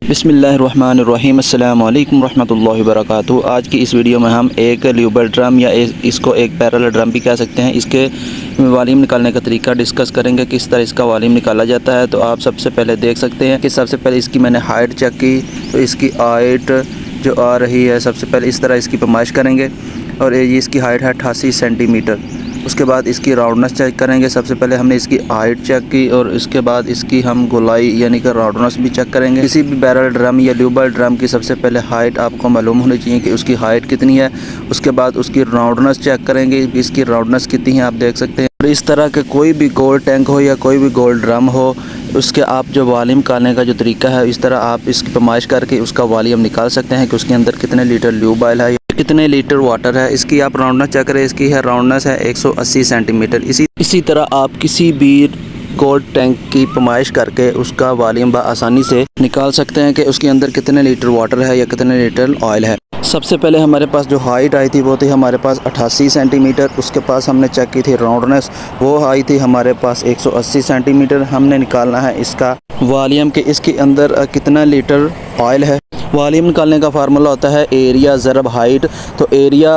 बिस्मिल्लाहिर्रहमानिर्रहीम अस्सलामु अलैकुम रहमतुल्लाहि वबरकातुहू। आज की इस वीडियो में हम एक ल्यूबल ड्रम या इसको एक पैरेलल ड्रम भी कह सकते हैं, इसके वॉल्यूम निकालने का तरीका डिस्कस करेंगे, किस तरह इसका वॉल्यूम निकाला जाता है। तो आप सबसे पहले देख सकते हैं कि सबसे पहले इसकी मैंने हाइट चेक की, तो इसकी हाइट जो आ रही है सबसे पहले इस तरह इसकी पैमाइश करेंगे और ये इसकी हाइट है 88 सेंटीमीटर। उसके बाद इसकी राउंडनेस चेक करेंगे। सबसे पहले हमने इसकी हाइट चेक की और इसके बाद इसकी हम गोलाई यानी कि राउंडनेस भी चेक करेंगे। किसी भी बैरल ड्रम या ल्यूबल ड्रम की सबसे पहले हाइट आपको मालूम होनी चाहिए कि उसकी हाइट कितनी है। उसके बाद उसकी राउंडनेस चेक करेंगे, इसकी राउंडनेस कितनी है आप देख सकते हैं। और इस तरह के कोई भी गोल टैंक हो या कोई भी गोल ड्रम हो, उसके आप जो वॉल्यूम निकालने का जो तरीका है, इस तरह आप इसकी पैमाइश करके उसका वॉल्यूम निकाल सकते हैं कि उसके अंदर कितने लीटर ल्यूब ऑयल है, कितने लीटर वाटर है। इसकी आप राउंडनेस चेक करें, इसकी है राउंडनेस है 180 सेंटीमीटर। इसी तरह आप किसी भी गोल्ड टैंक की पैमाइश करके उसका वॉल्यूम आसानी से निकाल सकते हैं कि उसके अंदर कितने लीटर वाटर है या कितने लीटर ऑयल है। सबसे पहले हमारे पास जो हाइट आई थी वो थी हमारे पास 88 सेंटीमीटर। उसके पास हमने चेक की थी राउंडनेस, वो आई थी हमारे पास 180 सेंटीमीटर। हमने निकालना है इसका वॉल्यूम कि इसके अंदर कितना लीटर ऑयल है। वॉल्यूम निकालने का फार्मूला होता है एरिया ज़रब हाइट। तो एरिया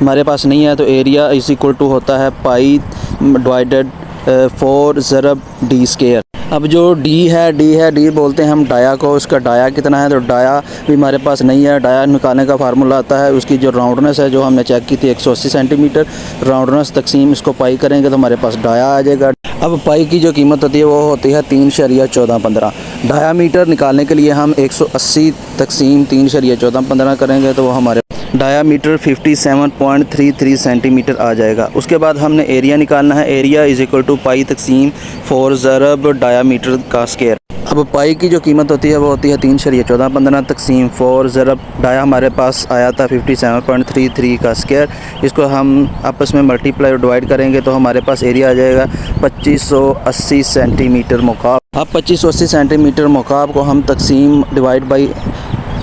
हमारे पास नहीं है, तो एरिया इज इक्वल टू होता है पाई डिवाइडेड 4 ज़रब डी स्केयर। अब जो डी बोलते हैं हम डाया को, उसका डाया कितना है, तो डाया भी हमारे पास नहीं है। डाया निकालने का फार्मूला आता है उसकी जो राउंडनेस है जो हमने चेक की थी 180 सेंटीमीटर, राउंडनेस तकसीम इसको पाई करेंगे तो हमारे पास डाया आ जाएगा। अब पाई की जो कीमत होती है वो होती है 3.1415। डायामीटर निकालने के लिए हम 180 तकसीम 3.1415 करेंगे तो वो हमारे डायामीटर 57.33 सेंटीमीटर आ जाएगा। उसके बाद हमने एरिया निकालना है। एरिया इज इक्वल टू पाई तकसीम 4 ज़रब डायामीटर का स्केयर। अब पाई की जो कीमत होती है वो होती है 3.1415 तकसीम 4 ज़रब डाया हमारे पास आया था 57.33 का स्केयर। इसको हम आपस में मल्टीप्लाई और डिवाइड करेंगे तो हमारे पास एरिया आ जाएगा 2580 सेंटीमीटर मुकाब। अब 2580 सेंटीमीटर मुकाब को हम तकसीम डिवाइड बाई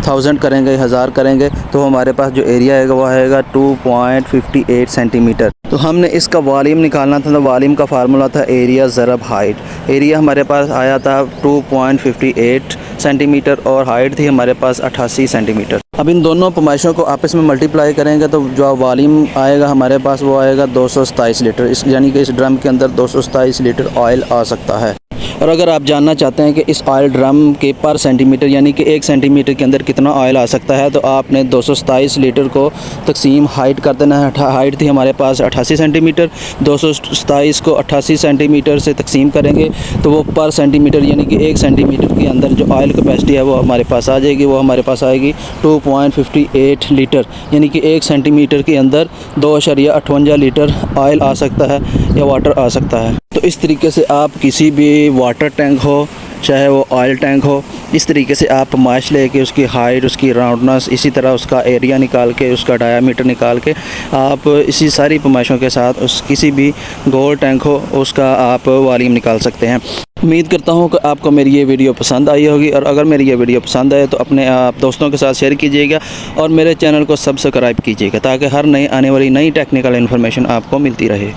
1000 करेंगे, 1000 करेंगे तो हमारे पास जो एरिया आएगा वो आएगा 2.58 सेंटीमीटर। तो हमने इसका वॉल्यूम निकालना था, तो वॉल्यूम का फार्मूला था एरिया ज़रब हाइट। एरिया हमारे पास आया था 2.58 सेंटीमीटर और हाइट थी हमारे पास 88 सेंटीमीटर। अब इन दोनों पैमाइशों को आपस में मल्टीप्लाई करेंगे तो जो वॉल्यूम आएगा हमारे पास वो आएगा 227 लीटर। इस यानी कि इस ड्रम के अंदर 227 लीटर ऑयल आ सकता है। और अगर आप जानना चाहते हैं कि इस ऑयल ड्रम के पर सेंटीमीटर यानी कि 1 सेंटीमीटर के अंदर कितना ऑयल आ सकता है, तो आपने 227 लीटर को तकसीम हाइट कर देना है। हाइट थी हमारे पास 88 सेंटीमीटर, 227 को 88 सेंटीमीटर से तकसीम करेंगे तो वो पर सेंटीमीटर यानी कि 1 सेंटीमीटर के अंदर जो ऑयल कैपेसिटी है वो हमारे पास आ जाएगी। वो हमारे पास आएगी 2.58 लीटर, यानी कि 1 सेंटीमीटर के अंदर 2.58 लीटर ऑयल आ सकता है या वाटर आ सकता है। तो इस तरीके से आप किसी भी वाटर टैंक हो चाहे वो ऑयल टैंक हो, इस तरीके से आप पैमाइश लेके उसकी हाइट, उसकी राउंडनेस, इसी तरह उसका एरिया निकाल के, उसका डायामीटर निकाल के आप इसी सारी पैमाइशों के साथ उस किसी भी गोल टैंक हो उसका आप वॉल्यूम निकाल सकते हैं। उम्मीद करता हूँ कि आपको मेरी ये वीडियो पसंद आई होगी, और अगर मेरी ये वीडियो पसंद आए तो अपने आप दोस्तों के साथ शेयर कीजिएगा और मेरे चैनल को सब्सक्राइब कीजिएगा ताकि हर नई आने वाली नई टेक्निकल इन्फॉर्मेशन आपको मिलती रहे।